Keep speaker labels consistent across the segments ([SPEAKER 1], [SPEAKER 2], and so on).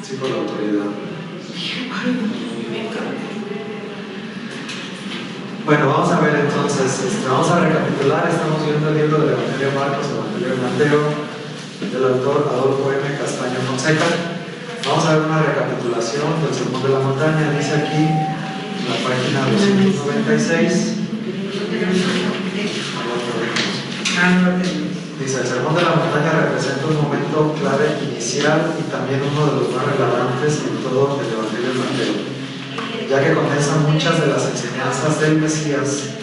[SPEAKER 1] Sí, por la autoridad. Bueno, vamos a ver entonces, vamos a recapitular. Estamos viendo el libro del Evangelio de Marcos, el Evangelio de Mateo, del autor Adolfo M. Castaño Fonseca. Vamos a ver una recapitulación del Sermón de la Montaña. Dice aquí, en la página 296. Dice, el Sermón de la Montaña representa un momento clave inicial y también uno de los más relevantes en todo el Evangelio de Mateo, ya que condensa muchas de las enseñanzas del Mesías.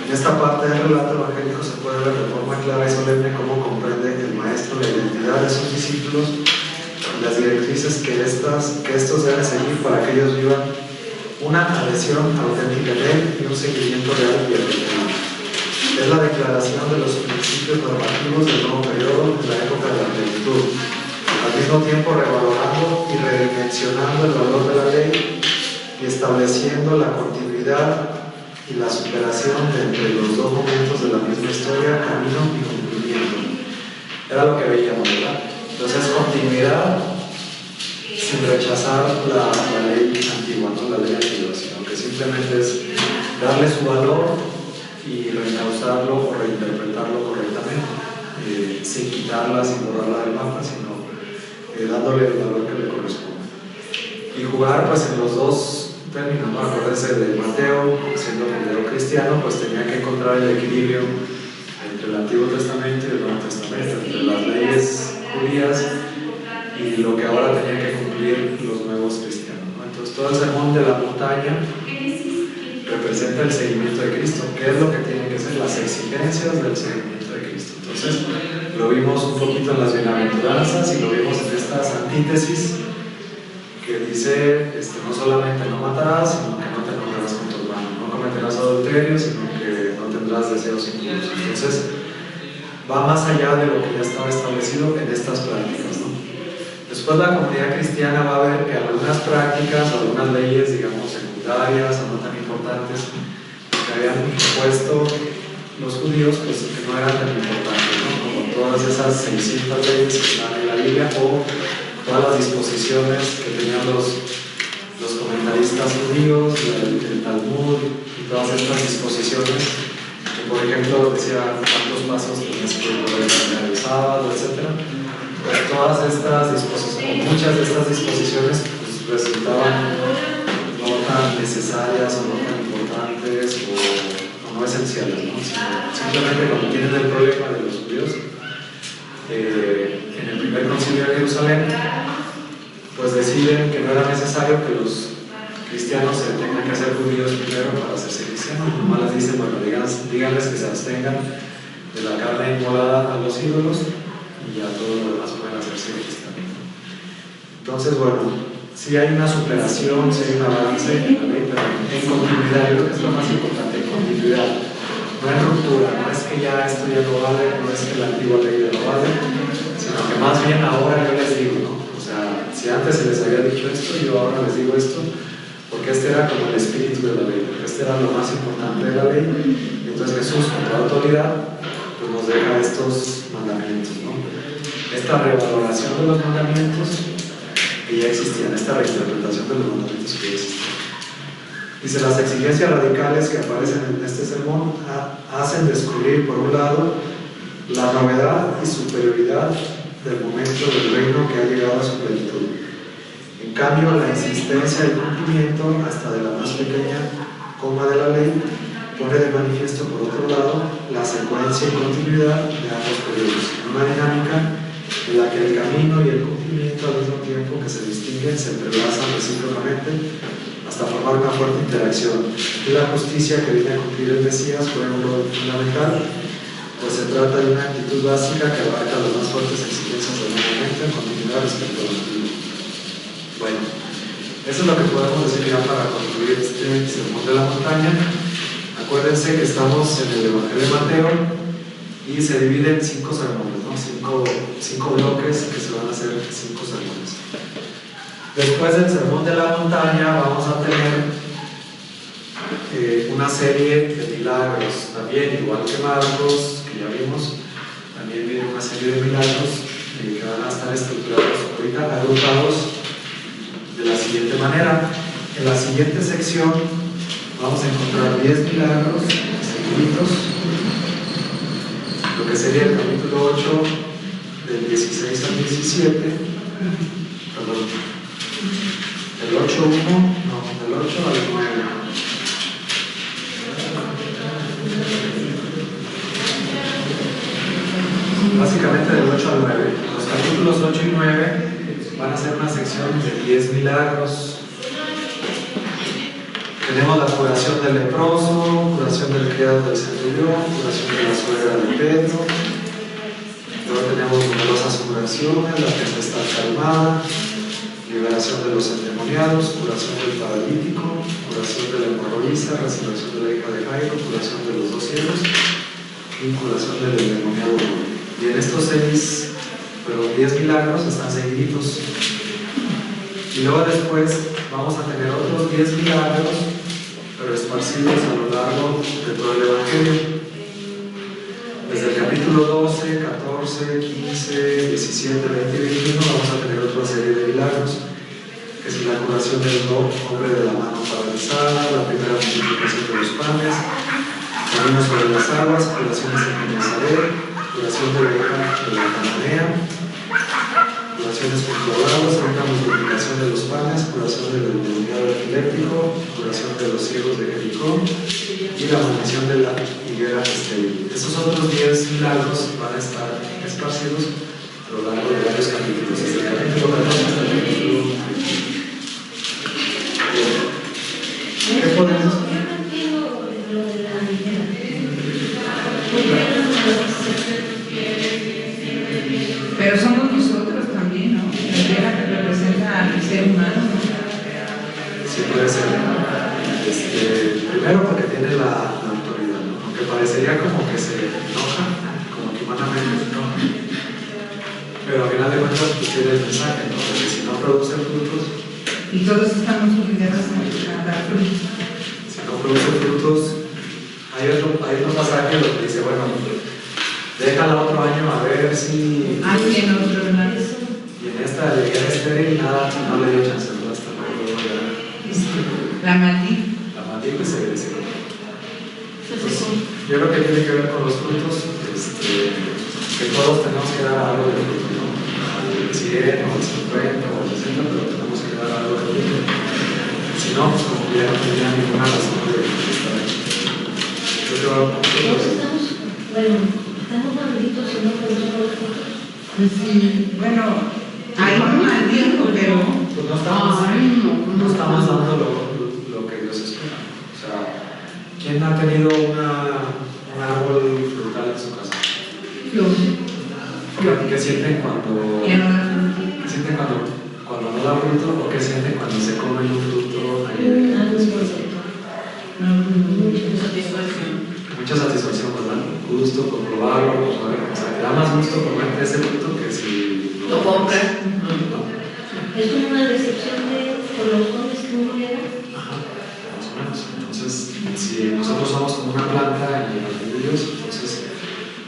[SPEAKER 1] En esta parte del relato evangélico se puede ver de forma clara y solemne cómo comprende el Maestro la identidad de sus discípulos y las directrices que estos deben seguir para que ellos vivan una adhesión auténtica de él y un seguimiento real y efectivo. Es la declaración de los principios normativos del nuevo periodo de la época de la plenitud, al mismo tiempo revalorando y redimensionando el valor de la ley y estableciendo la continuidad y la superación de entre los dos momentos de la misma historia, camino y cumplimiento. Era lo que veíamos, ¿verdad? Entonces, continuidad sin rechazar la ley antigua, ¿no? La ley antigua, sino que simplemente es darle su valor y reencauzarlo o reinterpretarlo correctamente, sin quitarla, sin borrarla del mapa, sino dándole el valor que le corresponde. Y jugar pues en los dos términos, ¿no? Acuérdense de Mateo, siendo judeo cristiano, pues tenía que encontrar el equilibrio entre el Antiguo Testamento y el Nuevo Testamento, entre las leyes judías y lo que ahora tenían que cumplir los nuevos cristianos, ¿no? Entonces todo el Sermón de la Montaña representa el seguimiento de Cristo. ¿Qué es lo que tienen que ser? Las exigencias del seguimiento de Cristo. Entonces lo vimos un poquito en las bienaventuranzas y lo vimos en estas antítesis que dice no solamente no matarás, sino que no te enojarás con tu hermano, no cometerás adulterio, sino que no tendrás deseos impuros. Entonces va más allá de lo que ya estaba establecido en estas prácticas, ¿no? Después la comunidad cristiana va a ver que algunas prácticas o algunas leyes, digamos, secundarias o no tan importantes que habían impuesto los judíos, pues que no eran tan importantes, ¿no? Como todas esas 600 leyes que están en la Biblia o todas las disposiciones que tenían los comentaristas judíos, el Talmud y todas estas disposiciones que, por ejemplo, decía cuántos pasos tenías que poder caminar el sábado, etc. Pues todas estas disposiciones, muchas de estas disposiciones pues, resultaban no tan necesarias o no tan importantes o no esenciales, ¿no? Simplemente como tienen el problema de los judíos en el primer concilio de Jerusalén, pues deciden que no era necesario que los cristianos se tengan que hacer judíos primero para hacerse cristianos. Nomás les dicen, bueno, díganles que se abstengan de la carne inmolada a los ídolos y ya todo lo demás pueden hacerse cristianos. Entonces, bueno, sí hay una superación, sí hay un avance en la ley, pero en continuidad. Yo creo que es lo más importante, en continuidad. No en ruptura, no es que ya esto ya no vale, no es que la antigua ley ya no vale, sino que más bien ahora yo les digo, ¿no? O sea, si antes se les había dicho esto, yo ahora les digo esto, porque este era como el espíritu de la ley, porque este era lo más importante de la ley. Y entonces Jesús, con toda autoridad, pues nos deja estos mandamientos, ¿no? Esta revaloración de los mandamientos que ya existían, esta reinterpretación de los mandamientos que ya existían. Dice, las exigencias radicales que aparecen en este sermón hacen descubrir, por un lado, la novedad y superioridad del momento del reino que ha llegado a su plenitud. En cambio, la insistencia y cumplimiento, hasta de la más pequeña coma de la ley, pone de manifiesto, por otro lado, la secuencia y continuidad de ambos periodos, una dinámica en la que el camino y el cumplimiento al mismo tiempo que se distinguen se entrelazan recíprocamente hasta formar una fuerte interacción. Y la justicia que viene a cumplir el Mesías fue un rol fundamental, pues se trata de una actitud básica que abarca las más fuertes exigencias del momento en continuidad respecto a lo antiguo. Bueno, eso es lo que podemos decir ya para concluir este Sermón de la Montaña. Acuérdense que estamos en el Evangelio de Mateo y se divide en 5 sermones, ¿no? 5 bloques que se van a hacer 5 sermones. Después del Sermón de la Montaña vamos a tener una serie de milagros, también igual que Marcos, que ya vimos, también viene una serie de milagros que van a estar estructurados ahorita, agrupados siguiente manera. En la siguiente sección vamos a encontrar 10 milagros seguidos, lo que sería el capítulo 8 del 16 al 17, perdón, del 8 al 1, no, del 8 al 9. Básicamente del 8 al 9. Los capítulos 8 y 9 van a ser una sección de 10 milagros. Tenemos la curación del leproso, curación del criado del centurión, curación de la suegra de Pedro. Luego tenemos numerosas curaciones, la tempestad calmada, liberación de los endemoniados, curación del paralítico, curación de la hemorroísa, resurrección de la hija de Jairo, curación de los 2 ciegos y curación del endemoniado. Y en estos 10 milagros están seguiditos. Y luego después vamos a tener otros 10 milagros, pero esparcidos a lo largo de todo el Evangelio. Desde el capítulo 12, 14, 15, 17, 20 y 21 vamos a tener otra serie de milagros, que es la curación del hombre de la mano paralizada, la primera multiplicación de los panes, camino sobre las aguas, curaciones en Genesaret, curación de la hija de la cananea, curaciones controladas, segunda multiplicación de los panes, curación del endemoniado epiléptico, curación de los ciegos de Jericó y la maldición de la higuera estéril. Estos otros 10 milagros van a estar esparcidos a lo largo de varios capítulos, desde el capítulo 14 hasta el capítulo 20. ¿Qué podemos?
[SPEAKER 2] Pero somos nosotros también, ¿no? La higuera que representa al ser humano, ¿no?
[SPEAKER 1] Sí, puede ser. Primero porque tiene la autoridad, ¿no? Aunque parecería como que se enoja, como que humanamente se enoja. Pero al final de cuentas pues tiene el mensaje, ¿no? Porque si no produce frutos.
[SPEAKER 2] Y todos estamos obligados a dar frutos.
[SPEAKER 1] Si no produce frutos, hay otro pasaje donde dice, bueno, déjala otro año a ver si.
[SPEAKER 2] Alguien otro, ¿verdad?
[SPEAKER 1] Y en esta de higuera estéril nada, no le dio chance, ¿no? Hasta luego ya.
[SPEAKER 2] La maldición.
[SPEAKER 1] La maldición y se secó. Yo creo que tiene que ver con los frutos, que todos tenemos que dar algo de fruto, ¿no? Al 100 o al 50 o al 60, pero tenemos que dar algo de fruto. Si no, pues como que ya no tendría ninguna razón de estar aquí. Yo creo
[SPEAKER 3] estamos malditos y no producimos frutos.
[SPEAKER 2] Sí, bueno, hay un maldijo, pero
[SPEAKER 1] pues no estamos dando lo que Dios espera. O sea, ¿quién ha tenido un árbol frutal en su casa? ¿Qué sienten cuando no da fruto o qué sienten cuando se comen un fruto? Mucha satisfacción, ¿verdad? Gusto por probarlo, o sea, te da más gusto comerte ese fruto que si
[SPEAKER 4] lo compras.
[SPEAKER 3] Es como una decepción por los dones que uno le da.
[SPEAKER 1] Ajá, más o menos. Entonces, si nosotros somos como una planta y los Dios, entonces,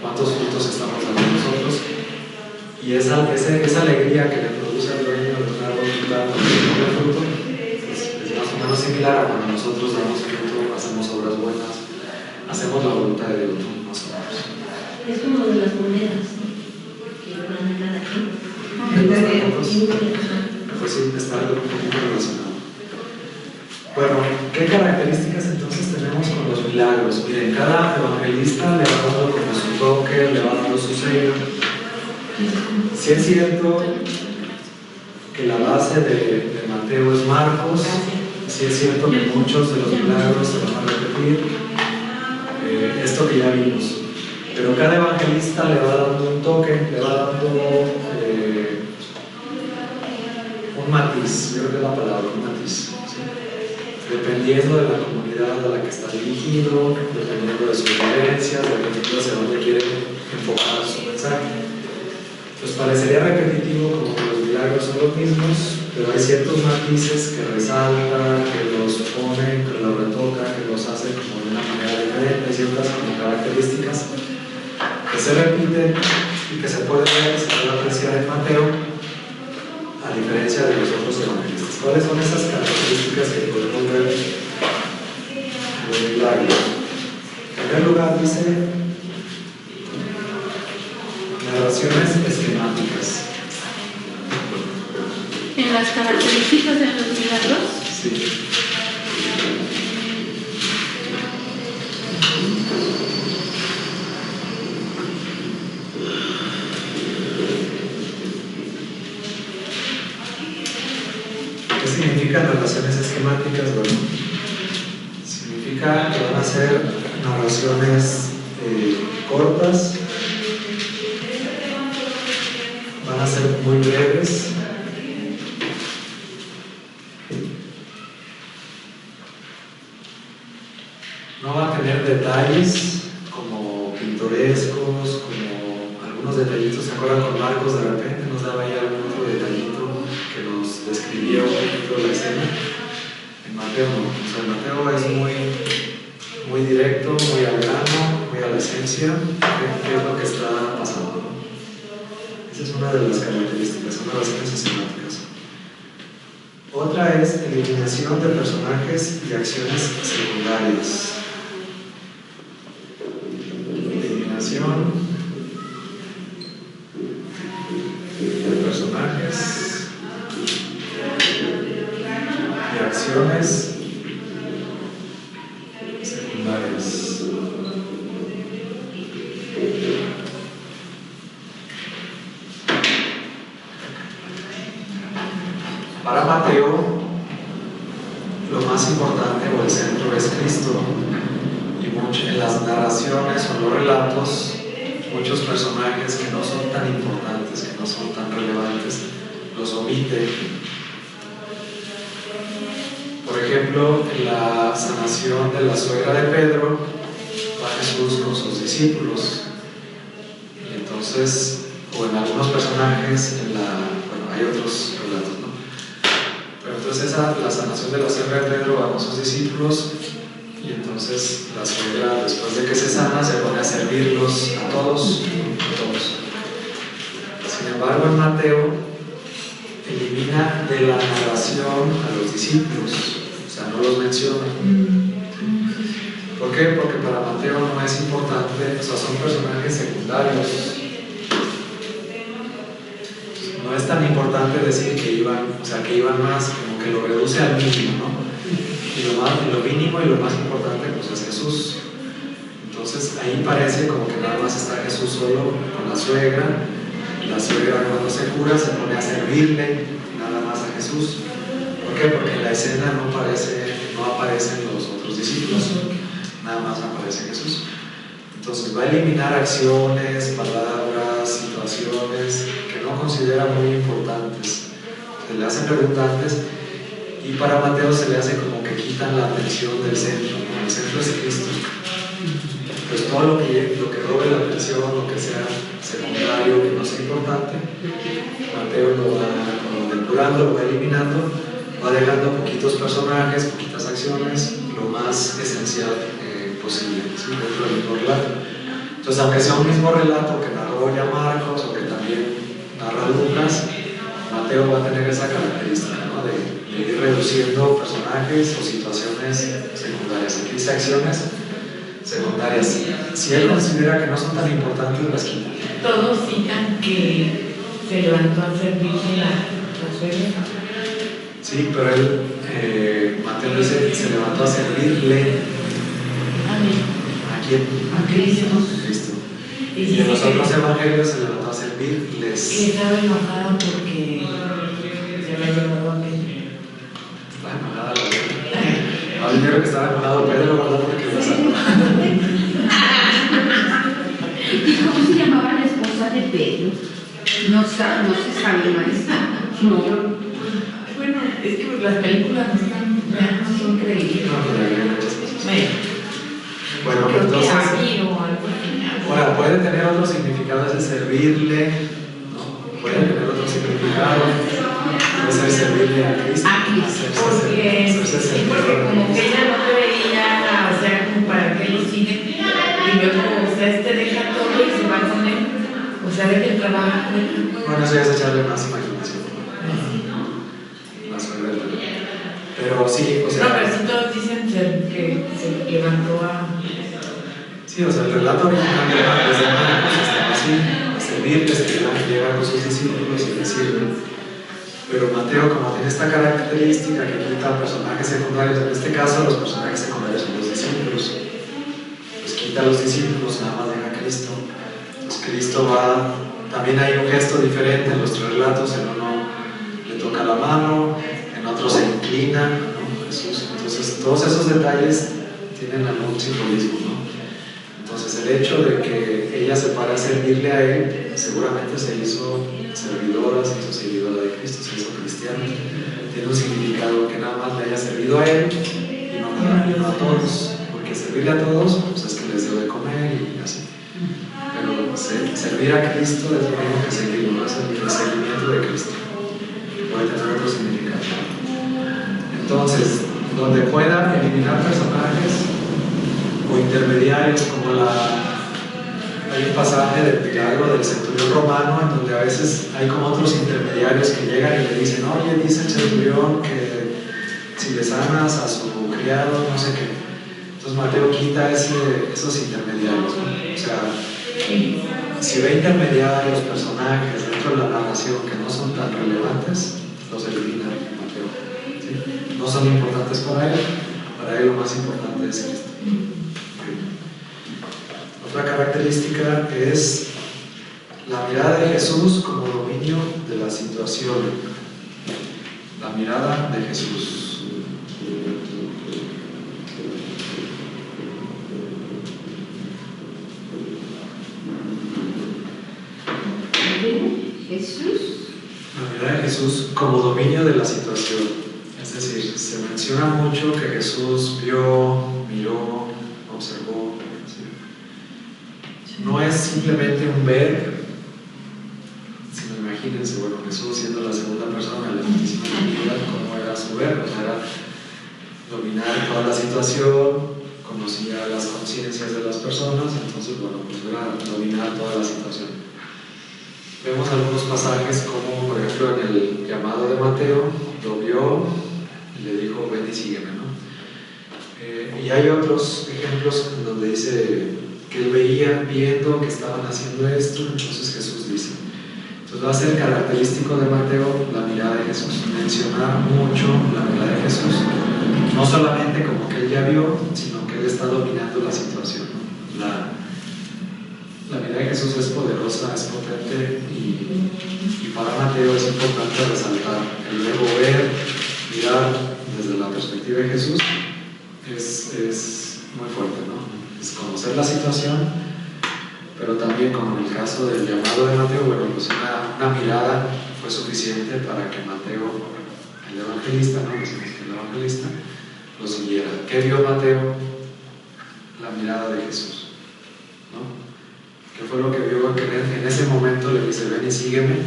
[SPEAKER 1] ¿cuántos frutos estamos dando nosotros? Y esa alegría que le produce al dueño de un árbol frutal cuando se come fruto, pues, es más o menos similar a cuando nosotros damos fruto, hacemos obras buenas, hacemos la voluntad de Dios, más o menos.
[SPEAKER 3] Es como de las monedas, ¿no? Que van a cada quien.
[SPEAKER 1] Pues sí, está un poquito relacionado. Bueno, ¿qué características entonces tenemos con los milagros? Miren, cada evangelista le va dando como su toque, le va dando su sello. Si es cierto que la base de Mateo es Marcos, si es cierto que muchos de los milagros se van a repetir, esto que ya vimos. Pero cada evangelista le va dando un toque, le va dando un matiz, yo creo que es la palabra, un matiz. ¿Sí? Dependiendo de la comunidad a la que está dirigido, dependiendo de sus creencias, dependiendo hacia dónde quiere enfocar su mensaje. Pues parecería repetitivo como que los milagros son los mismos, pero hay ciertos matices que resalta, que los pone, que los retoca, que los hace como de una manera diferente, ciertas como características que se repiten y que se puede ver, se puede apreciar en Mateo, al a diferencia de los otros evangelistas. ¿Cuáles son esas características que podemos ver en los milagros? En primer lugar dice narraciones esquemáticas.
[SPEAKER 3] En las características de los milagros.
[SPEAKER 1] Sí. ¿Qué significan narraciones esquemáticas? Bueno, significa que van a ser narraciones cortas, van a ser muy breves, no va a tener detalles como pintorescos, como algunos detallitos. ¿Se acuerdan con Marcos? De repente nos daba ya algún otro detallito que nos describía un poquito la escena. En Mateo no. O sea, en Mateo es muy directo, muy al grano, muy a la esencia de qué es lo que está pasando. Esa es una de las características, son narraciones esquemáticas. Otra es eliminación de personajes y acciones secundarias. Eliminación de personajes y acciones secundarias. Para Mateo, lo más importante o el centro es Cristo. Y en las narraciones o los relatos, muchos personajes que no son tan importantes, que no son tan relevantes, los omite. Por ejemplo, en la sanación de la suegra de Pedro, va Jesús con sus discípulos. Y entonces, o en algunos personajes, bueno, hay otros relatos, ¿no? Pero entonces la sanación de la suegra de Pedro va con sus discípulos. Y entonces la suegra, después de que se sana, se pone a servirlos a todos. Sin embargo, en Mateo elimina de la narración a los discípulos, o sea, no los menciona. ¿Por qué? Porque para Mateo no es importante, o sea, son personajes secundarios. No es tan importante decir que iban, o sea, que iban más, como que lo reduce al mínimo, ¿no? Y lo mínimo y lo más importante pues es Jesús. Entonces ahí parece como que nada más está Jesús solo con la suegra, y la suegra cuando se cura se pone a servirle nada más a Jesús. ¿Por qué? Porque en la escena no aparecen los otros discípulos, nada más aparece Jesús. Entonces va a eliminar acciones, palabras, situaciones que no considera muy importantes, se le hacen redundantes. Y para Mateo se le hace como que quitan la atención del centro, ¿no? El centro es Cristo. Pues todo lo que robe la atención, lo que sea secundario, que no sea importante, Mateo lo va como depurando, lo va eliminando, va dejando poquitos personajes, poquitas acciones, lo más esencial posible, ¿sí? Dentro del mismo relato. Entonces, aunque sea un mismo relato que narró ya Marcos o que también narra Lucas, Mateo va a tener esa característica, ¿no? de ir reduciendo personajes o situaciones secundarias. Aquí dice acciones secundarias. Si él considera que no son tan importantes, las quita.
[SPEAKER 2] Todos citan que se levantó a servirle la suegra.
[SPEAKER 1] Sí, pero él, Mateo dice que se levantó a servirle. ¿A quién?
[SPEAKER 2] A Cristo.
[SPEAKER 1] Cristo. Y en los otros evangelios se levantó a servirles.
[SPEAKER 2] Y estaba enojado porque se había llevado a Pedro.
[SPEAKER 1] Estaba enojada la Pedro. No, yo creo que estaba enojado Pedro, ¿verdad? Porque lo sacó.
[SPEAKER 3] ¿Y cómo se llamaba la esposa de Pedro? No se sabe, maestra. No.
[SPEAKER 2] Bueno, es que las películas no son creíbles.
[SPEAKER 1] No, pero hay muchas cosas. Bueno,
[SPEAKER 2] creo
[SPEAKER 1] entonces.
[SPEAKER 2] Que aquí o algo así.
[SPEAKER 1] Ahora, puede tener otro significado ese servirle, ¿no? Puede tener otro significado. Puede ser servirle a Cristo.
[SPEAKER 2] Porque como que ella no te veía, o sea, como para que ellos siguen. Y luego, o sea, deja todo y se va con él. O sea, de que trabaja con él.
[SPEAKER 1] Bueno, eso ya es echarle más imaginación. Pero sí, o sea...
[SPEAKER 2] No, pero sí todos dicen que se levantó a...
[SPEAKER 1] Sí, o sea, el relato original de Marcos estaba así, servirles, que llega con sus discípulos y les sirven. Pero Mateo, como tiene esta característica que quita personajes secundarios, en este caso los personajes secundarios son los discípulos, pues quita a los discípulos, nada más deja a Cristo. Entonces Cristo va, también hay un gesto diferente en los tres relatos, en uno le toca la mano, en otro se inclina, ¿no? Jesús. Entonces todos esos detalles tienen algún simbolismo, ¿no? Entonces el hecho de que ella se para a servirle a él, seguramente se hizo servidora, se hizo seguidora de Cristo, se hizo cristiana. Tiene un significado que nada más le haya servido a él y no a todos, porque servirle a todos pues es que les dio de comer y así. Pero servir a Cristo es lo mismo que seguirlo, ¿no? Es el seguimiento de Cristo, que puede tener otro significado. Entonces, donde pueda eliminar personajes o intermediarios, como hay un pasaje del milagro del centurión romano en donde a veces hay como otros intermediarios que llegan y le dicen, oye, dice el centurión que si le sanas a su criado, no sé qué. Entonces Mateo quita esos intermediarios, ¿no? O sea, si ve intermediarios, personajes dentro de la narración que no son tan relevantes, los elimina Mateo, ¿sí? No son importantes para él lo más importante es Cristo. Otra característica es la mirada de Jesús como dominio de la situación. La mirada de Jesús.
[SPEAKER 3] Jesús.
[SPEAKER 1] La mirada de Jesús como dominio de la situación. Es decir, se menciona mucho que Jesús vio, miró, observó. No es simplemente un ver, sino imagínense, bueno, Jesús siendo la segunda persona de la Santísima Trinidad, cómo era su ver, o sea, era dominar toda la situación, conocía las conciencias de las personas, entonces, bueno, pues era dominar toda la situación. Vemos algunos pasajes como, por ejemplo, en el llamado de Mateo, lo vio y le dijo, ven y sígueme, ¿no? Y hay otros ejemplos en donde dice que él veía, viendo que estaban haciendo esto, entonces Jesús dice. Entonces va a ser característico de Mateo la mirada de Jesús, mencionar mucho la mirada de Jesús, no solamente como que él ya vio, sino que él está dominando la situación, ¿no? La mirada de Jesús es poderosa, es potente y para Mateo es importante resaltar el verbo ver, mirar desde la perspectiva de Jesús es muy fuerte, ¿no? Es conocer la situación, pero también como en el caso del llamado de Mateo, bueno, pues una mirada fue suficiente para que Mateo, el evangelista, ¿no? Decimos que el evangelista lo siguiera. ¿Qué vio Mateo? La mirada de Jesús, ¿no? ¿Qué fue lo que vio? Que en ese momento le dice, ven y sígueme,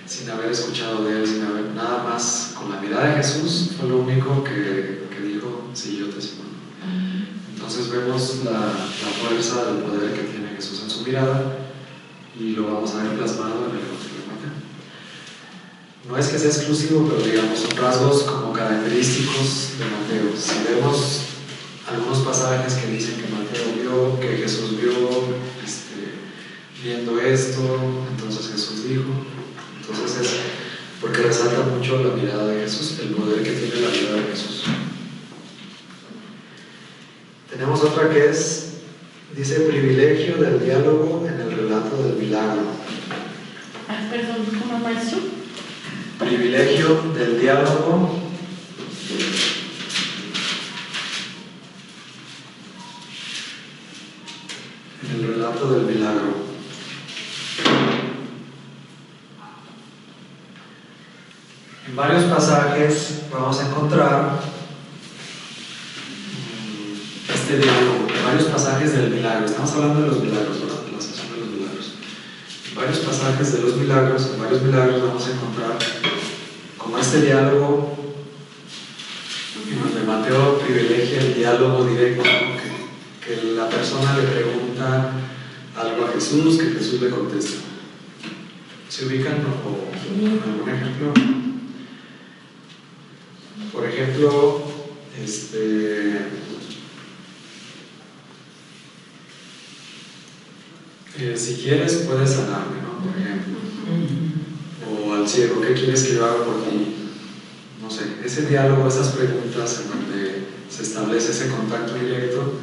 [SPEAKER 1] sin haber escuchado de él, sin haber nada más, con la mirada de Jesús, fue lo único que dijo, sí, yo te sigo. Entonces vemos la fuerza del poder que tiene Jesús en su mirada y lo vamos a ver plasmado en el Evangelio de Mateo. No es que sea exclusivo, pero digamos son rasgos como característicos de Mateo. Si vemos algunos pasajes que dicen que Mateo vio, que Jesús vio, viendo esto, entonces Jesús dijo. Entonces es porque resalta mucho la mirada de Jesús, el poder que tiene la mirada de Jesús. Tenemos otra que dice privilegio del diálogo en el relato del milagro.
[SPEAKER 2] Perdón, ¿cómo maestro?
[SPEAKER 1] Privilegio del diálogo en el relato del milagro. En varios pasajes vamos a encontrar este diálogo, en varios pasajes del milagro. Estamos hablando de los milagros, ¿verdad? De la sección de los milagros. En varios pasajes de los milagros, en varios milagros vamos a encontrar como este diálogo en donde Mateo privilegia el diálogo directo, ¿no? que la persona le pregunta algo a Jesús, que Jesús le contesta. ¿Se ubican o algún ejemplo? Por ejemplo, si quieres puedes sanarme, ¿no? Por ejemplo. O al ciego, ¿qué quieres que yo haga por ti? No sé, ese diálogo, esas preguntas en donde se establece ese contacto directo,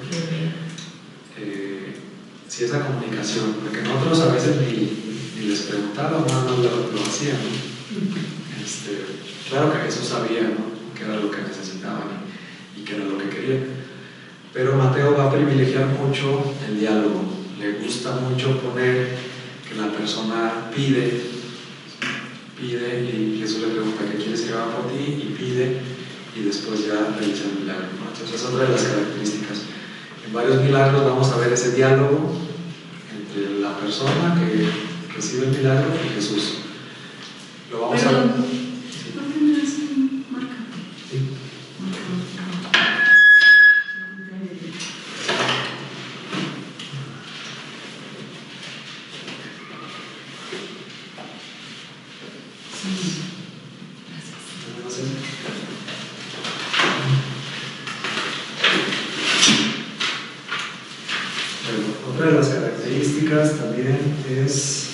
[SPEAKER 1] sí, esa comunicación, porque nosotros a veces ni les preguntábamos, nada más lo hacían, ¿no? Claro que Jesús sabía, ¿no?, qué era lo que necesitaban y qué era lo que querían, pero Mateo va a privilegiar mucho el diálogo, le gusta mucho poner que la persona pide y Jesús le pregunta ¿qué quieres que haga por ti? Y pide y después ya realiza el milagro, ¿no? Entonces es otra de las características. En varios milagros vamos a ver ese diálogo entre la persona que recibe el milagro y Jesús. Lo vamos a ver.
[SPEAKER 3] ¿Por qué me das un marca?
[SPEAKER 1] Sí. Otra de las características también es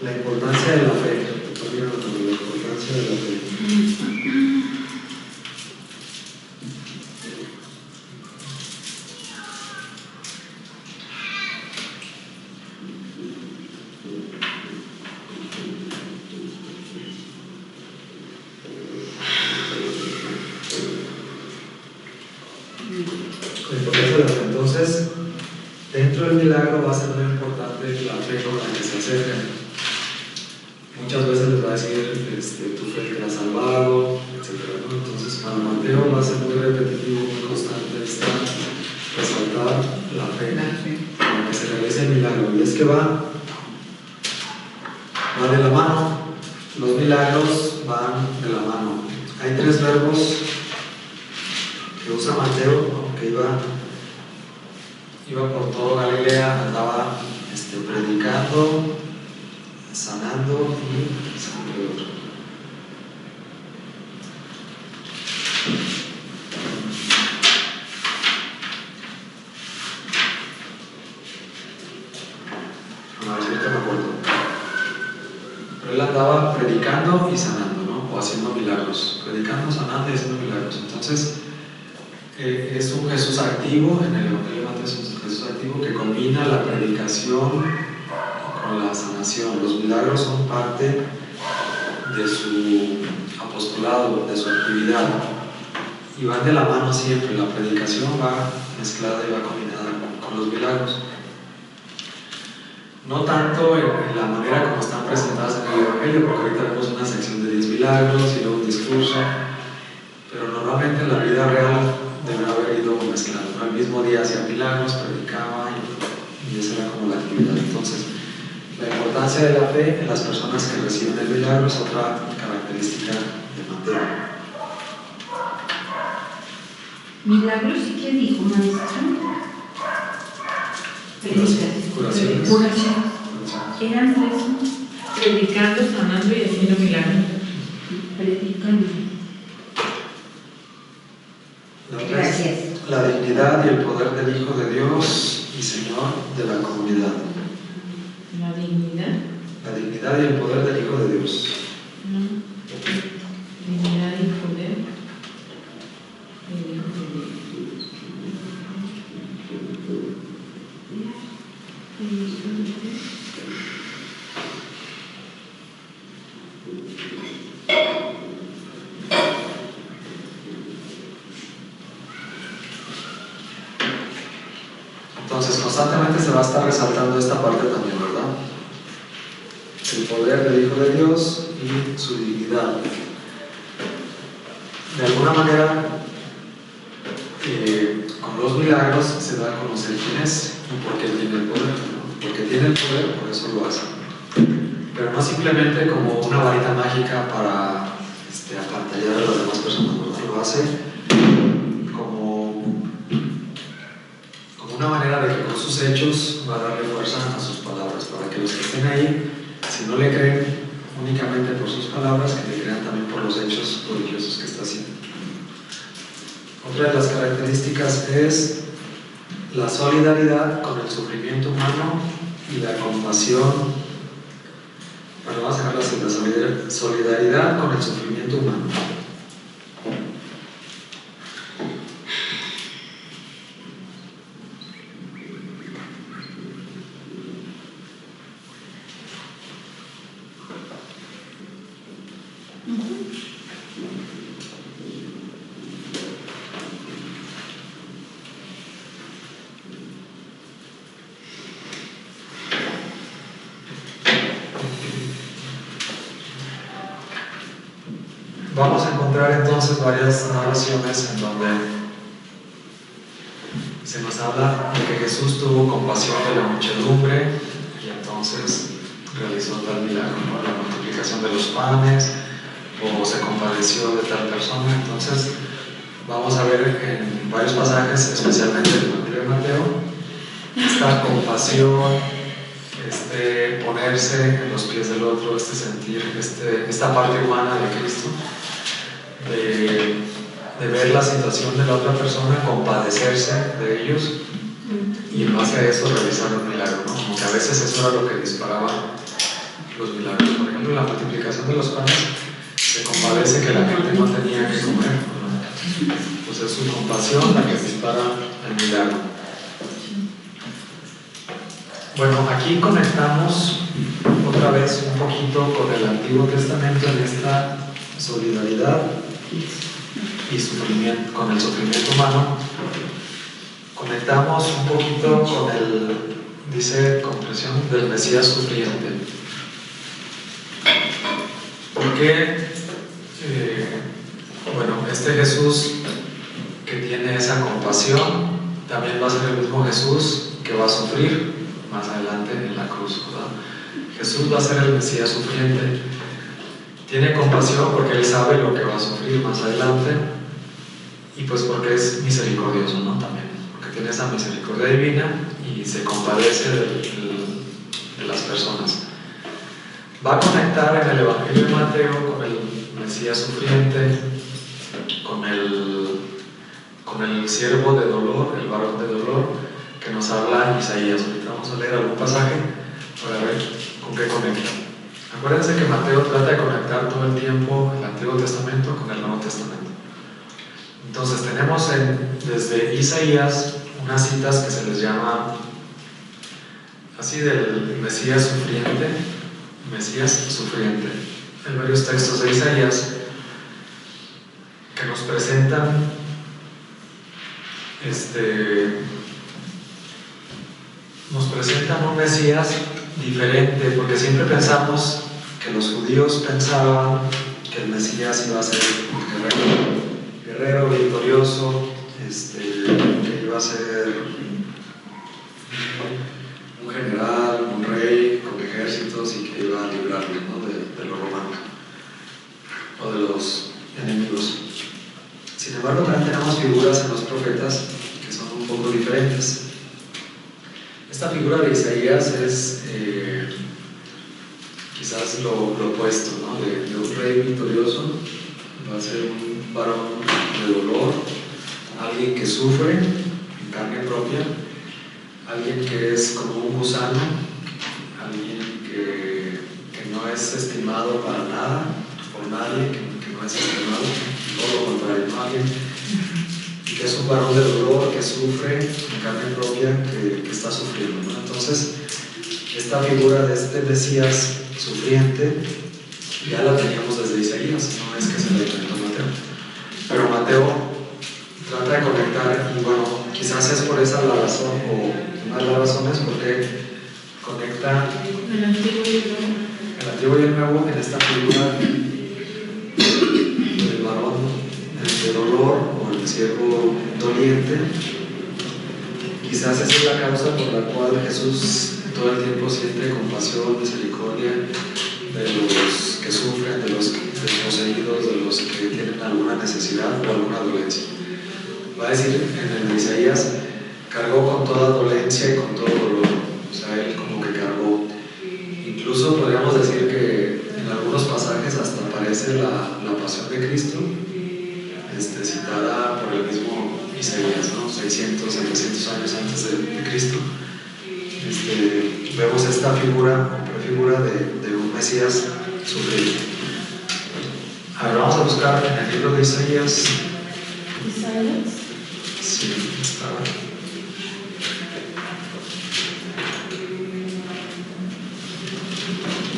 [SPEAKER 1] la importancia de la fe. La importancia de la fe. Entonces, dentro del milagro va a ser muy importante la fe con la que se acercan. Muchas veces les va a decir, tu fe te ha salvado, etc., ¿no? Entonces, para Mateo va a ser muy repetitivo, muy constante resaltar la fe para que se realice el milagro. Y es que va de la mano, los milagros van de la mano. Hay 3 verbos que usa Mateo, ¿no?, que iba por todo Galilea, andaba predicando, sanando y sanando otro. A ver si ahorita me acuerdo. Pero él andaba predicando y sanando, ¿no?, o haciendo milagros. Predicando, sanando y haciendo milagros. Entonces, es un Jesús activo, en el Evangelio de Mateo es un Jesús activo que combina la predicación con la sanación. Los milagros son parte de su apostolado, de su actividad, y van de la mano siempre. La predicación va mezclada y va combinada con los milagros. No tanto en la manera como están presentadas en el Evangelio, porque ahorita vemos una sección de 10 milagros y luego un discurso, pero normalmente en la vida real debe haber ido mezclado, ¿no? El mismo día hacía milagros, predicaba y esa era como la actividad. Entonces, la importancia de la fe en las personas que reciben el milagro es otra característica de Mateo.
[SPEAKER 3] ¿Milagros y qué dijo, maestro?
[SPEAKER 1] Curaciones.
[SPEAKER 3] Eran 3.
[SPEAKER 2] Predicando, sanando y haciendo milagros.
[SPEAKER 3] Predicando. Gracias.
[SPEAKER 1] La dignidad y el poder del Hijo de Dios y Señor de la comunidad.
[SPEAKER 2] La dignidad.
[SPEAKER 1] La dignidad y el poder del Hijo de Dios.
[SPEAKER 2] Dignidad y poder.
[SPEAKER 1] Entonces, constantemente se va a estar resaltando esta parte también, ¿verdad? El poder del Hijo de Dios y su dignidad. De alguna manera, con los milagros se da a conocer quién es y por qué tiene el poder, ¿no? Porque tiene el poder, por eso lo hace. Pero no simplemente como una varita mágica para apantallar a las demás personas, ¿no? Lo hace como una manera de que con sus hechos va a darle fuerza a sus palabras, para que los que estén ahí, si no le creen únicamente por sus palabras, que le crean también por los hechos prodigiosos que está haciendo. Otra de las características es la solidaridad con el sufrimiento humano y la compasión. Bueno, vamos a dejarlo así, la solidaridad con el sufrimiento humano. Vamos a encontrar entonces varias narraciones en donde se nos habla de que Jesús tuvo compasión de la muchedumbre y entonces realizó tal milagro, ¿no? La multiplicación de los panes, o se compadeció de tal persona. Entonces vamos a ver en varios pasajes, especialmente en el Evangelio de Mateo, esta compasión, ponerse en los pies del otro, sentir esta parte humana de Cristo, de ver la situación de la otra persona, compadecerse de ellos y en base a eso realizar un milagro, ¿no? Como que a veces eso era lo que disparaba los milagros. Por ejemplo, en la multiplicación de los panes se compadece que la gente no tenía que comer, ¿no? Pues es su compasión la que dispara el milagro. Bueno, aquí conectamos otra vez un poquito con el Antiguo Testamento en esta solidaridad y sufrimiento, con el sufrimiento humano. Conectamos un poquito con dice comprensión del Mesías sufriente. Porque, bueno, este Jesús que tiene esa compasión también va a ser el mismo Jesús que va a sufrir más adelante en la cruz, ¿verdad? Jesús va a ser el Mesías sufriente. Tiene compasión porque Él sabe lo que va a sufrir más adelante y pues porque es misericordioso, ¿no? También, porque tiene esa misericordia divina y se compadece de las personas. Va a conectar en el Evangelio de Mateo con el Mesías sufriente, con el siervo de dolor, el varón de dolor, que nos habla Isaías. Ahorita vamos a leer algún pasaje para ver con qué conecta. Acuérdense que Mateo trata de conectar todo el tiempo el Antiguo Testamento con el Nuevo Testamento. Entonces tenemos desde Isaías unas citas que se les llama así del Mesías sufriente. Hay varios textos de Isaías que nos presentan un Mesías diferente, porque siempre pensamos que los judíos pensaban que el Mesías iba a ser un guerrero victorioso, que iba a ser un general, un rey con ejércitos y que iba a librarle, ¿no? de los romanos o de los enemigos. Sin embargo, también tenemos figuras en los profetas que son un poco diferentes. Esta figura de Isaías es quizás lo opuesto, ¿no? de un rey victorioso. Va a ser un varón de dolor, alguien que sufre en carne propia, alguien que es como un gusano, alguien que no es estimado para nada, por nadie, que no es estimado, todo lo contrario, ¿no? Alguien que es un varón de dolor, que sufre en carne propia, que está sufriendo, ¿no? Entonces, esta figura de este Mesías sufriente ya la teníamos desde Isaías, no es que se la inventó Mateo. Pero Mateo trata de conectar, y bueno, quizás es por esa la razón, o una de las razones porque conecta el Antiguo y el Nuevo en esta figura del varón de dolor o el siervo doliente. Quizás esa es la causa por la cual Jesús todo el tiempo siente compasión, misericordia de los que sufren, de los desposeídos, de los que tienen alguna necesidad o alguna dolencia. Va a decir en el de Isaías, cargó con toda dolencia y con todo dolor. O sea, él como que cargó. Incluso podríamos decir que en algunos de la pasión de Cristo, citada por el mismo Isaías, ¿no? 600, 700 años antes de Cristo. Vemos esta figura o prefigura de un Mesías sufrido. Ahora vamos a buscar en el libro de Isaías.
[SPEAKER 2] ¿Isaías?
[SPEAKER 1] Sí, estaba.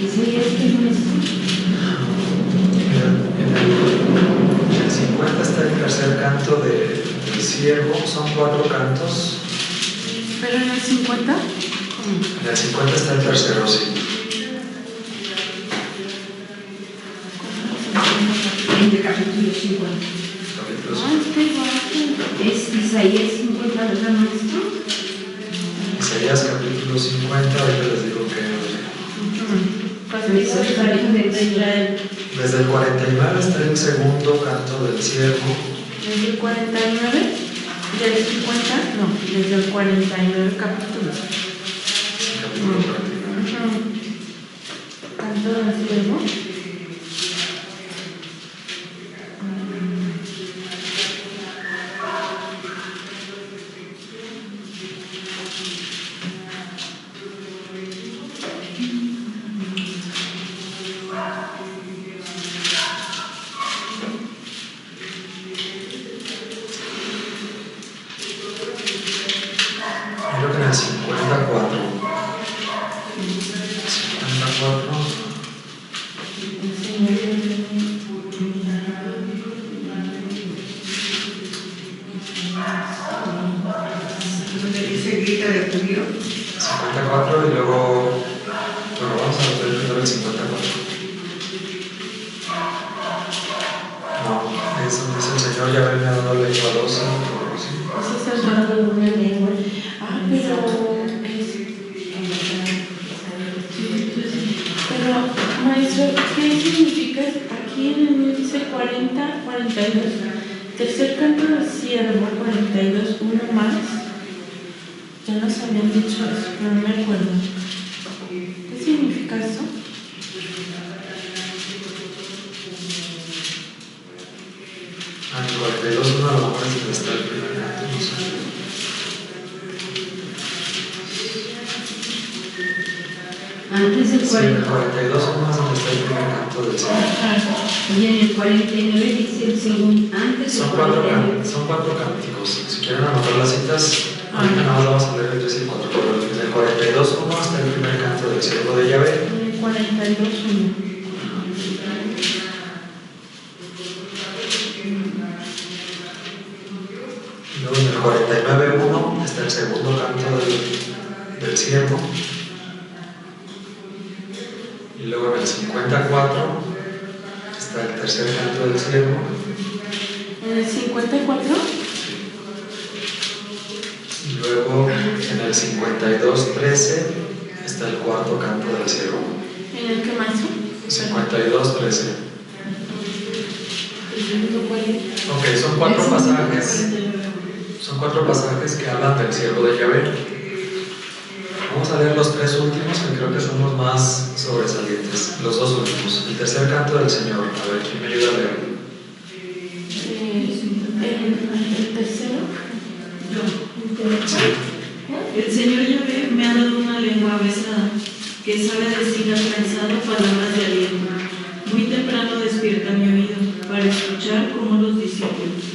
[SPEAKER 3] ¿Isaías qué es?
[SPEAKER 1] En el 50 está el tercer canto del siervo, son 4 cantos.
[SPEAKER 2] ¿Pero en el 50?
[SPEAKER 1] En el 50 está el tercero, sí.
[SPEAKER 3] En el capítulo 50.
[SPEAKER 1] Capítulo
[SPEAKER 3] Es Isaías 50, ¿verdad, maestro?
[SPEAKER 1] Isaías capítulo 50, ahorita les digo que desde el 49 está el segundo canto del siervo.
[SPEAKER 2] ¿Desde el 49? ¿Del 50? No, desde el 49 capítulo.
[SPEAKER 1] Capítulo 49.
[SPEAKER 2] ¿Canto del siervo?
[SPEAKER 1] Creo que en el 54. 54.
[SPEAKER 3] Donde dice grita de judío.
[SPEAKER 1] 54 y luego, bueno, vamos a ver primero el 54. No, eso dice el Señor, ya me ha dado lengua 12.
[SPEAKER 2] Ese es el don de una lengua. Pero, maestro, ¿qué significa aquí en el dice 40, 42? Tercer canto del siervo, 42, uno más. Ya nos habían dicho eso, pero no me acuerdo. ¿Qué significa eso?
[SPEAKER 1] En el 42 uno a lo mejor es donde está el primer canto, no sé.
[SPEAKER 3] Antes del
[SPEAKER 1] Sí, en el
[SPEAKER 3] 40.
[SPEAKER 1] 42 uno es donde está el primer canto del siervo.
[SPEAKER 3] Y en el 49 dice el segundo. Antes del 49.
[SPEAKER 1] Son 4 cánticos. Si quieren anotar las citas, ahorita nada más vamos a leer el 3 y el 4. Pero en el 42 uno está el primer canto del siervo de Yahvé.
[SPEAKER 2] En el 42, 1.
[SPEAKER 1] Luego en el 49.1 está el segundo canto del siervo. Y luego en el 54 está el tercer canto del siervo.
[SPEAKER 2] ¿En el 54?
[SPEAKER 1] Y luego en el 52.13 está el cuarto canto del siervo.
[SPEAKER 2] ¿En el que maestro?
[SPEAKER 1] 52.13. Ok, son 4 pasajes. Son 4 pasajes que hablan del siervo de Yahvé. Vamos a leer los 3 últimos, que creo que son los más sobresalientes. Los 2 últimos. El tercer canto del Señor. A ver, ¿quién me ayuda a leer?
[SPEAKER 2] ¿El tercero?
[SPEAKER 4] El Señor Yahvé me ha dado una lengua avesada, que sabe decir atrenzado palabras de aliento. Muy temprano despierta mi oído, para escuchar como los discípulos.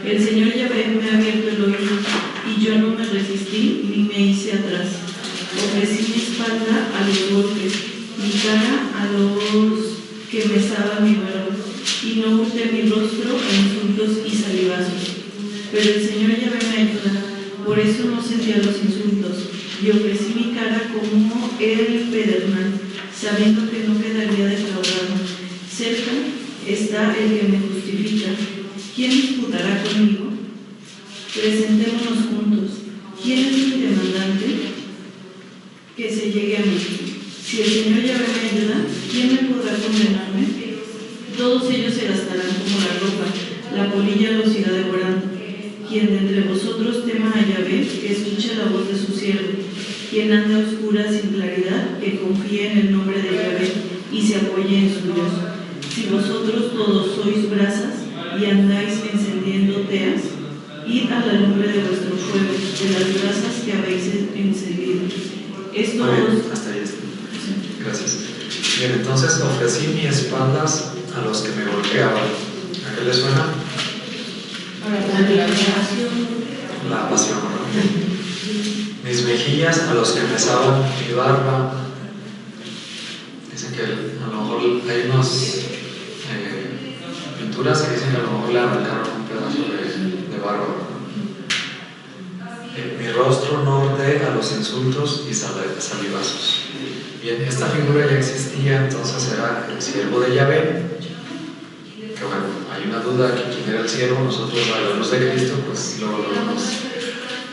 [SPEAKER 4] El Señor Yahvé me ha abierto el oído, y yo no me resistí ni me hice atrás. Ofrecí mi espalda a los golpes, mi cara a los que besaba mi valor, y no oculté mi rostro a insultos y salivazos. Pero el Señor Yahvé me ayuda, por eso no sentía los insultos, y ofrecí mi cara como el pedernal, sabiendo que no quedaría defraudado. Cerca está el que me justifica. ¿Quién disputará conmigo? Presentémonos juntos. ¿Quién es mi demandante? Que se llegue a mí. Si el Señor Yahvé me ayuda, ¿quién me podrá condenarme? Todos ellos se gastarán como la ropa, la polilla los irá devorando. Quien de entre vosotros tema a Yahvé, que escuche la voz de su siervo. Quien anda a oscuras sin claridad, que confíe en el nombre de Yahvé y se apoye en su Dios. Si vosotros todos sois brasas y andáis encendiendo teas, id a la lumbre de vuestro fuego, de las brasas que habéis encendido. Esto
[SPEAKER 1] hasta ahí está. Gracias. Bien, entonces ofrecí mis espaldas a los que me golpeaban. ¿A qué les suena? La pasión, ¿no? Mis mejillas a los que besaban mi barba. Dicen que a lo mejor hay unas pinturas que dicen que a lo mejor le arrancaron un pedazo de barba. Mi rostro norte a los insultos y salivazos. Bien, esta figura ya existía, entonces era el siervo de Yahvé. Que bueno, hay una duda aquí quién era el siervo. Nosotros, a la luz de Cristo, pues luego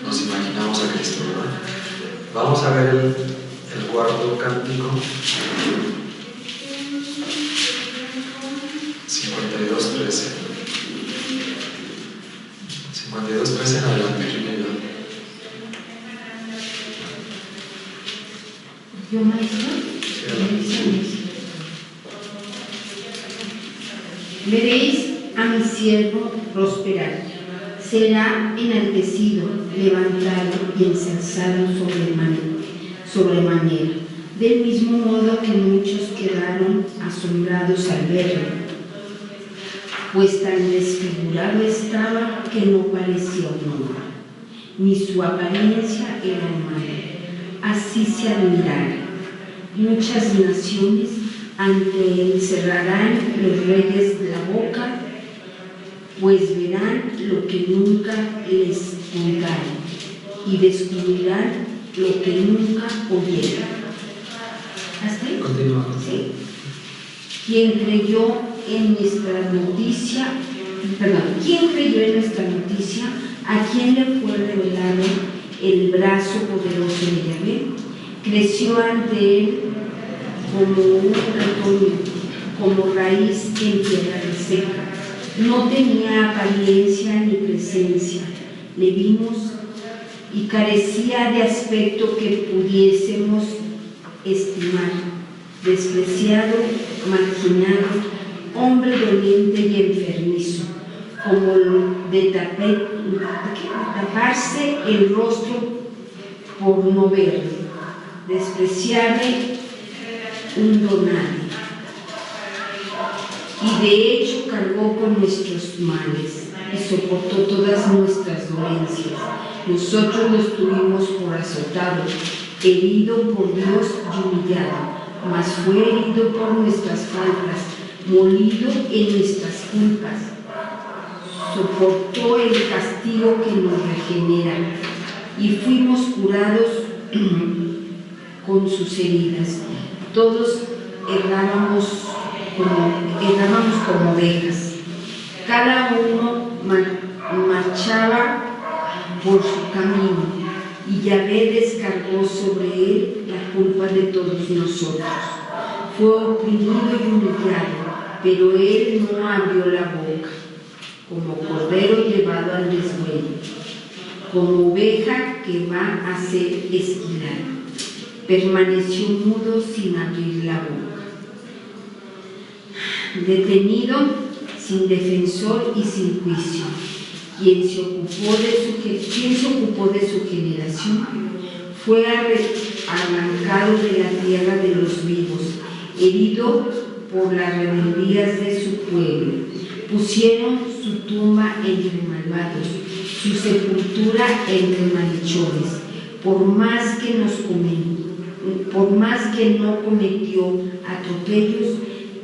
[SPEAKER 1] nos imaginamos a Cristo, ¿verdad? Vamos a ver el cuarto cántico. 52:13. 52:13 en adelante.
[SPEAKER 3] ¿Yo, maestro? Veréis a mi siervo prosperar, será enaltecido, levantado y ensalzado sobremanera, del mismo modo que muchos quedaron asombrados al verlo, pues tan desfigurado estaba que no parecía un hombre, ni su apariencia era humana. Así se admirará. Muchas naciones ante él cerrarán los reyes de la boca, pues verán lo que nunca les contaron y descubrirán lo que nunca oyeron. ¿Hasta ahí?
[SPEAKER 1] Continúa.
[SPEAKER 3] Sí. ¿Quién creyó en nuestra noticia? ¿Quién creyó en nuestra noticia? ¿A quién le fue revelado el brazo poderoso de Yahvé? Creció ante él como un retoño, como raíz en tierra seca. No tenía apariencia ni presencia. Le vimos y carecía de aspecto que pudiésemos estimar. Despreciado, marginado, hombre doliente y enfermizo, como de taparse el rostro por no verlo, despreciable, un donadie. Y de hecho cargó con nuestros males y soportó todas nuestras dolencias. Nosotros lo tuvimos por azotado, herido por Dios y humillado, mas fue herido por nuestras faltas, molido en nuestras culpas. Soportó el castigo que nos regenera y fuimos curados con sus heridas. Todos errábamos como ovejas, cada uno marchaba por su camino, y Yahvé descargó sobre él la culpa de todos nosotros. Fue oprimido y humillado, pero él no abrió la boca, como cordero llevado al desnudo, como oveja que va a ser esquilada. Permaneció mudo sin abrir la boca, detenido, sin defensor y sin juicio. ¿Quién se ocupó de su generación? Fue arrancado de la tierra de los vivos, herido por las rebeldías de su pueblo. Pusieron su tumba entre malvados, su sepultura entre malhechores. Por más que no cometió atropellos,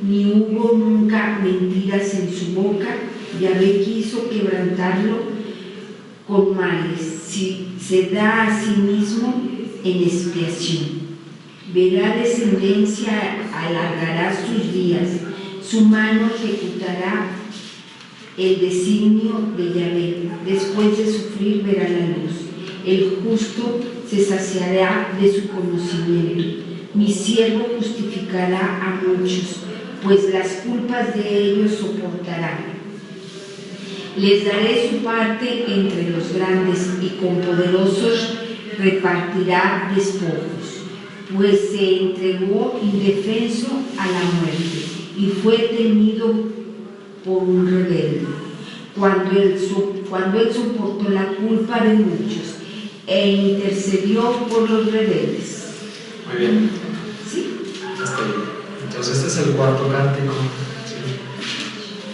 [SPEAKER 3] ni hubo nunca mentiras en su boca, Yahvé quiso quebrantarlo con males, si se da a sí mismo en expiación. Verá descendencia, alargará sus días, su mano ejecutará el designio de Yahvé. Después de sufrir verá la luz. El justo se saciará de su conocimiento. Mi siervo justificará a muchos, pues las culpas de ellos soportará. Les daré su parte entre los grandes y con poderosos repartirá despojos, pues se entregó indefenso a la muerte y fue tenido por un rebelde, cuando él soportó la culpa de muchos e intercedió por los rebeldes.
[SPEAKER 1] Muy bien.
[SPEAKER 3] ¿Sí?
[SPEAKER 1] Hasta ahí. Entonces este es el cuarto cántico. ¿Sí?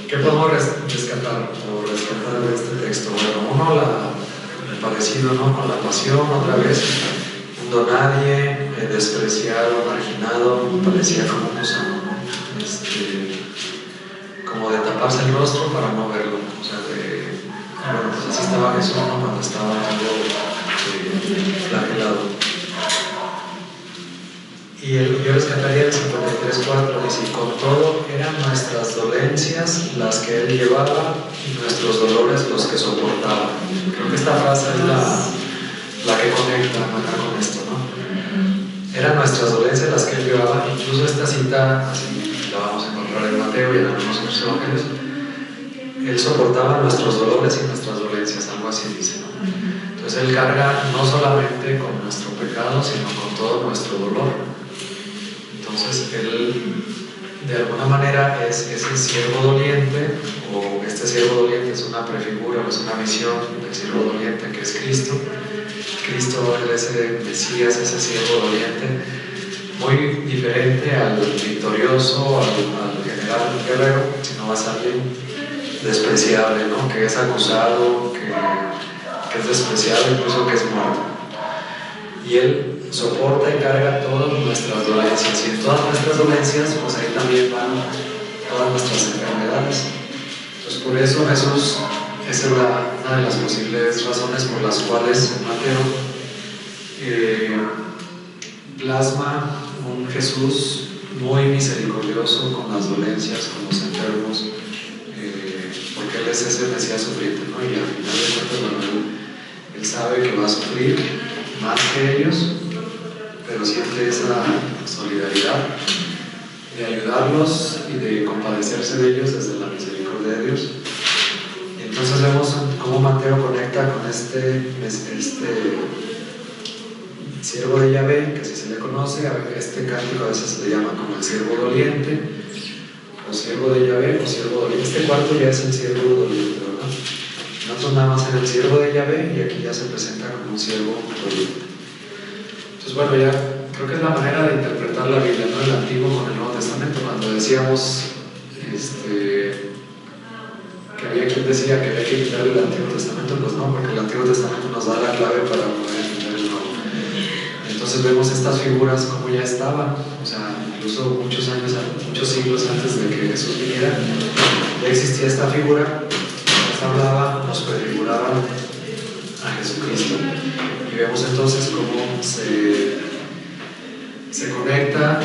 [SPEAKER 1] ¿Qué podemos rescatar de este texto? Bueno, uno, el parecido, ¿no?, con la pasión, otra vez, un donadie, despreciado, marginado, parecía como gusano, ¿no? Como de taparse el rostro para no verlo. O sea, bueno, pues así estaba Jesús, ¿no?, cuando estaba algo flagelado. Y yo rescataría el 53:4, dice: y con todo eran nuestras dolencias las que él llevaba y nuestros dolores los que soportaba. Creo que esta frase es la que conecta acá con esto, ¿no? Eran nuestras dolencias las que él llevaba. Incluso esta cita, así la vamos a encontrar en Mateo y en algunos otros evangelios. Él soportaba nuestros dolores y nuestras dolencias, algo así dice, ¿no? Entonces él carga no solamente con nuestro pecado, sino con todo nuestro dolor. Entonces él de alguna manera es ese siervo doliente, o este siervo doliente es una prefigura o es una visión del siervo doliente que es Cristo. Cristo es ese Mesías, ese siervo doliente, muy diferente al victorioso, al general guerrero, sino más alguien despreciable, ¿no?, que es acusado, que es despreciado, incluso que es muerto. Y él soporta y carga todas nuestras dolencias, y en todas nuestras dolencias, pues ahí también van todas nuestras enfermedades. Entonces por eso Jesús, esa es una de las posibles razones por las cuales Mateo plasma un Jesús muy misericordioso con las dolencias, con los enfermos, porque él es ese Mesías sufriente, ¿no? Y al final de cuentas, bueno, él sabe que va a sufrir más que ellos, pero siente esa solidaridad de ayudarlos y de compadecerse de ellos desde la misericordia de Dios. Y entonces vemos cómo Mateo conecta con este siervo de Yahvé, que así se le conoce. Este cántico a veces se le llama como el siervo doliente, o siervo de Yahvé, o siervo doliente. Este cuarto ya es el siervo doliente, ¿verdad? Nosotros nada más en el siervo de Yahvé, y aquí ya se presenta como un siervo doliente. Entonces, bueno, ya creo que es la manera de interpretar la Biblia, ¿no?, el Antiguo con el Nuevo Testamento. Cuando decíamos que había quien decía que había que quitar el Antiguo Testamento, pues no, porque el Antiguo Testamento nos da la clave para poder entender el Nuevo. Entonces vemos estas figuras como ya estaban, o sea, incluso muchos siglos antes de que Jesús viniera, ya existía esta figura, nos hablaba, nos prefiguraba a Jesucristo. Y vemos entonces cómo se conecta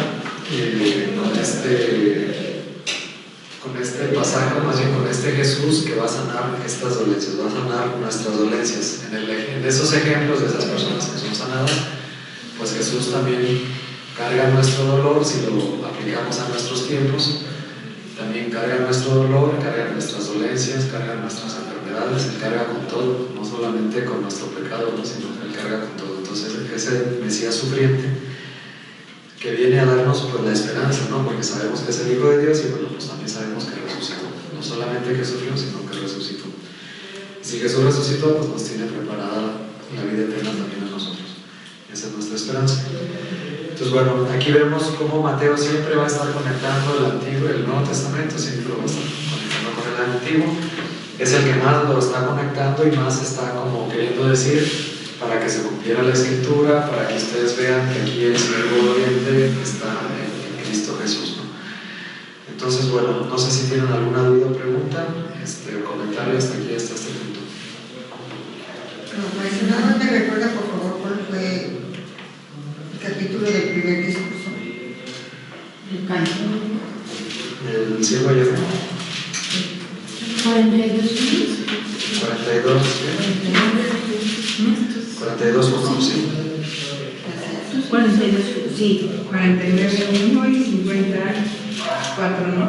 [SPEAKER 1] con este pasaje, más bien con este Jesús que va a sanar estas dolencias, va a sanar nuestras dolencias. En esos ejemplos de esas personas que son sanadas, pues Jesús también carga nuestro dolor. Si lo aplicamos a nuestros tiempos, también carga nuestro dolor, carga nuestras dolencias, carga nuestras enfermedades. Él carga con todo, no solamente con nuestro pecado, ¿no?, sino que Él carga con todo. Entonces ese Mesías sufriente que viene a darnos pues la esperanza, ¿no?, porque sabemos que es el Hijo de Dios, y bueno, pues también sabemos que resucitó. No solamente que sufrió, sino que resucitó. Y si Jesús resucitó, pues nos tiene preparada la vida eterna también a nosotros. Esa es nuestra esperanza. Entonces, bueno, aquí vemos cómo Mateo siempre va a estar conectando el Antiguo y el Nuevo Testamento, siempre lo va a estar conectando con el Antiguo. Es el que más lo está conectando y más está como queriendo decir, para que se cumpliera la Escritura, para que ustedes vean que aquí el siervo doliente está en Cristo Jesús, ¿no? Entonces, bueno, no sé si tienen alguna duda o pregunta, o comentario hasta aquí, hasta este punto.
[SPEAKER 5] Pues nada más me recuerda, por favor, cuál fue el capítulo del primer discurso.
[SPEAKER 3] El cántico.
[SPEAKER 1] El siervo ya
[SPEAKER 2] 42
[SPEAKER 1] 42, ¿qué? 42, sí.
[SPEAKER 3] 42, sí.
[SPEAKER 5] 49.1 y 54, ¿no?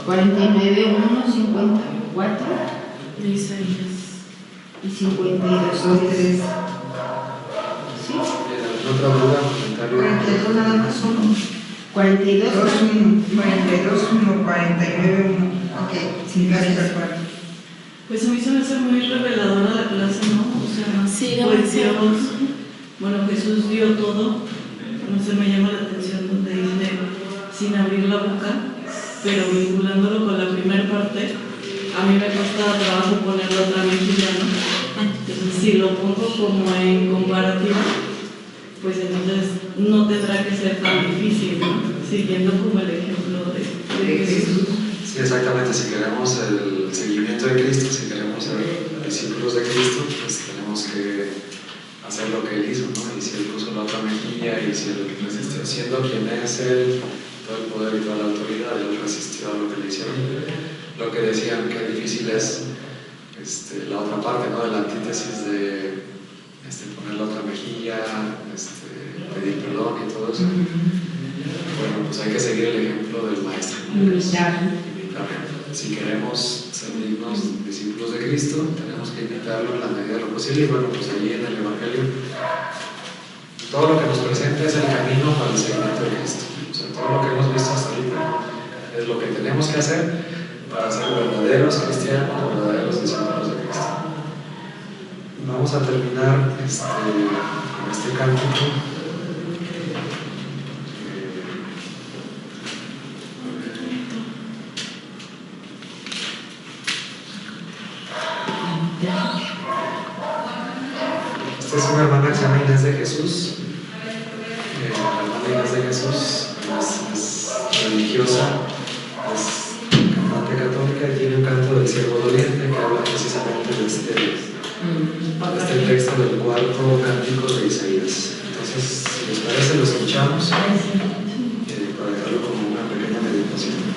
[SPEAKER 3] 49.1, 54
[SPEAKER 2] de Isaías.
[SPEAKER 3] y 52.
[SPEAKER 5] Son tres.
[SPEAKER 3] ¿Sí?
[SPEAKER 1] ¿Otra duda, comentario?
[SPEAKER 5] 42 nada más uno.
[SPEAKER 3] 42.
[SPEAKER 5] 42, 1, 49, 1. Ok.
[SPEAKER 3] Sí,
[SPEAKER 5] Gracias,
[SPEAKER 3] gracias.
[SPEAKER 5] Juan.
[SPEAKER 4] Pues a mí se me hace muy reveladora la clase, ¿no? O sea,
[SPEAKER 2] Sí,
[SPEAKER 4] pues
[SPEAKER 2] gracias.
[SPEAKER 4] Dios, bueno, Jesús dio todo. No sé, me llama la atención donde dice sin abrir la boca, pero vinculándolo con la primera parte, a mí me cuesta trabajo poner la otra mejilla, ¿no? Entonces, si lo pongo como en comparativa, pues entonces no tendrá que ser tan difícil, ¿no? Siguiendo como el ejemplo de Jesús.
[SPEAKER 1] Sí, exactamente. Si queremos el seguimiento de Cristo, si queremos ser discípulos de Cristo, pues tenemos que hacer lo que Él hizo, ¿no? Y si Él puso la otra mejilla y si Él resistió, siendo quien es Él, todo el poder y toda la autoridad, Él resistió a lo que le hicieron. Lo que decían que difícil es la otra parte, ¿no? De la antítesis de poner la otra mejilla, pedir perdón y todo eso. Bueno, pues hay que seguir el ejemplo del Maestro, ¿no?
[SPEAKER 3] Imitar.
[SPEAKER 1] Si queremos ser dignos discípulos de Cristo, tenemos que imitarlo en la medida de lo posible. Y bueno, pues allí en el Evangelio, todo lo que nos presenta es el camino para el seguimiento de Cristo. O sea, todo lo que hemos visto hasta ahorita es lo que tenemos que hacer para ser verdaderos cristianos, verdaderos discípulos de Cristo. Vamos a terminar con este cántico. Esta es una hermana que se llama Inés de Jesús. La hermana Inés de Jesús es religiosa, es cantante católica y tiene un canto del siervo doliente que habla precisamente de este texto del cuarto cántico de Isaías. Entonces, si les parece, lo escuchamos para dejarlo como una pequeña meditación.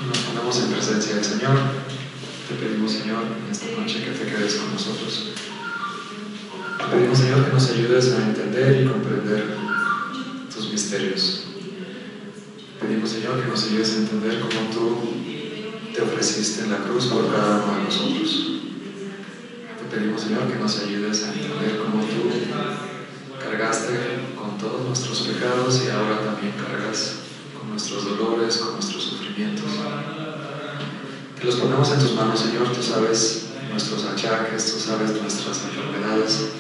[SPEAKER 1] Nos ponemos en presencia del Señor. Te pedimos, Señor, en esta noche que te quedes con nosotros. Te pedimos, Señor, que nos ayudes a entender y comprender tus misterios. Te pedimos, Señor, que nos ayudes a entender cómo tú te ofreciste en la cruz por cada uno de nosotros. Te pedimos, Señor, que nos ayudes a entender cómo tú cargaste con todos nuestros pecados y ahora también cargas con nuestros dolores, con nuestros sufrimientos. Te los ponemos en tus manos, Señor. Tú sabes nuestros achaques, tú sabes nuestras enfermedades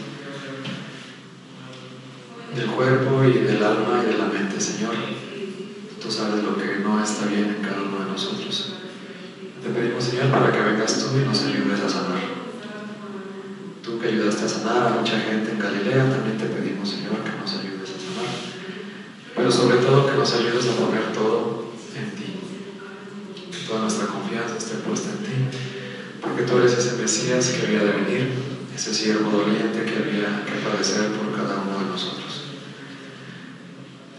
[SPEAKER 1] del cuerpo y del alma y de la mente, Señor. Tú sabes lo que no está bien en cada uno de nosotros. Te pedimos, Señor, para que vengas tú y nos ayudes a sanar. Tú que ayudaste a sanar a mucha gente en Galilea, también te pedimos, Señor, que nos ayudes a sanar. Pero sobre todo que nos ayudes a poner todo en ti. Que toda nuestra confianza esté puesta en ti. Porque tú eres ese Mesías que había de venir, ese siervo doliente que había que padecer por cada uno de nosotros.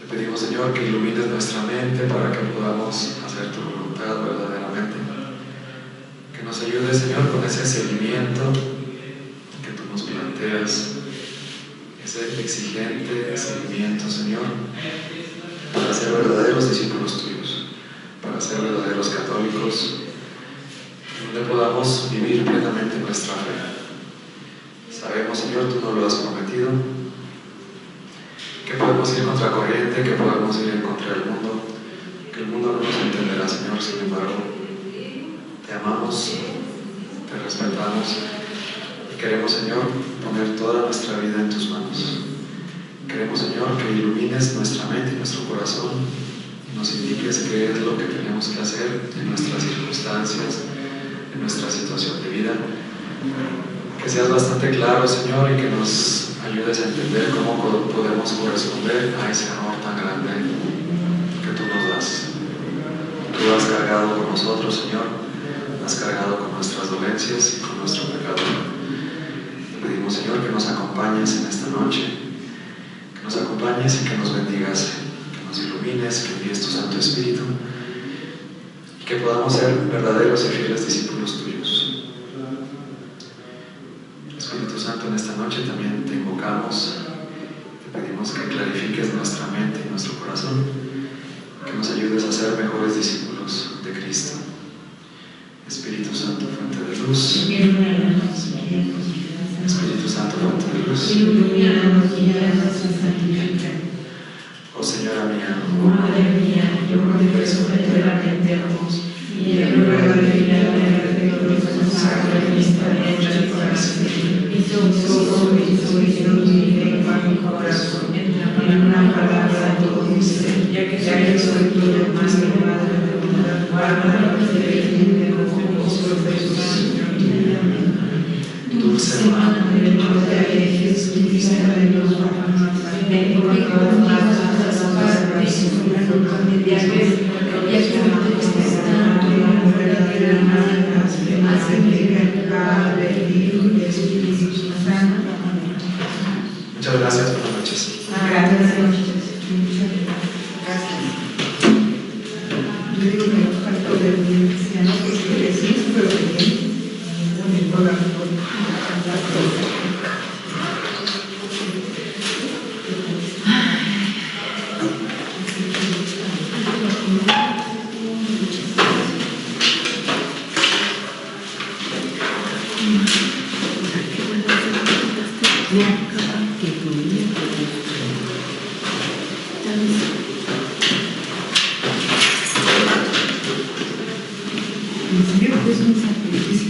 [SPEAKER 1] Te pedimos, Señor, que ilumines nuestra mente para que podamos hacer tu voluntad verdaderamente. Que nos ayudes, Señor, con ese seguimiento que tú nos planteas, ese exigente seguimiento, Señor, para ser verdaderos discípulos tuyos, para ser verdaderos católicos, donde podamos vivir plenamente nuestra fe. Sabemos, Señor, tú nos lo has prometido, que podemos ir contra corriente, que podemos ir en contra del mundo, que el mundo no nos entenderá, Señor. Sin embargo, te amamos, te respetamos y queremos, Señor, poner toda nuestra vida en tus manos. Queremos, Señor, que ilumines nuestra mente y nuestro corazón y nos indiques qué es lo que tenemos que hacer en nuestras circunstancias, en nuestra situación de vida. Que seas bastante claro, Señor, y que nos ayudes a entender cómo podemos corresponder a ese amor tan grande que tú nos das. Tú has cargado con nosotros, Señor, has cargado con nuestras dolencias y con nuestro pecado. Te pedimos, Señor, que nos acompañes en esta noche, que nos acompañes y que nos bendigas, que nos ilumines, que envíes tu Santo Espíritu y que podamos ser verdaderos y fieles discípulos tuyos. Espíritu Santo, en esta noche también te invocamos, te pedimos que clarifiques nuestra mente y nuestro corazón, que nos ayudes a ser mejores discípulos de Cristo. Espíritu Santo, fuente de luz. Espíritu Santo, fuente de luz. Oh Señora mía,
[SPEAKER 3] oh Madre mía, yo confieso verdaderamente a vos y de prueba de vida de los consagro en esta noche y corazón. Y todo mi lengua, mi corazón, en una palabra todo mi ser, ya que soy tuyo, más que madre de bondad, guárdame y defiende como vos profesas. Dulce Madre, no te alejes, dulce de los hermanos, ven por todas las partes, una nunca mediante, y aquí te está tu verdadera madre, hacen que el Padre, el Hijo y el Espíritu Santo.
[SPEAKER 1] muchas gracias, buenas noches.
[SPEAKER 3] Gracias.
[SPEAKER 5] Gracias. Yo digo que nos falta obediencia, ¿no? Porque decís, pero bien.
[SPEAKER 3] Dios es un sacrificio.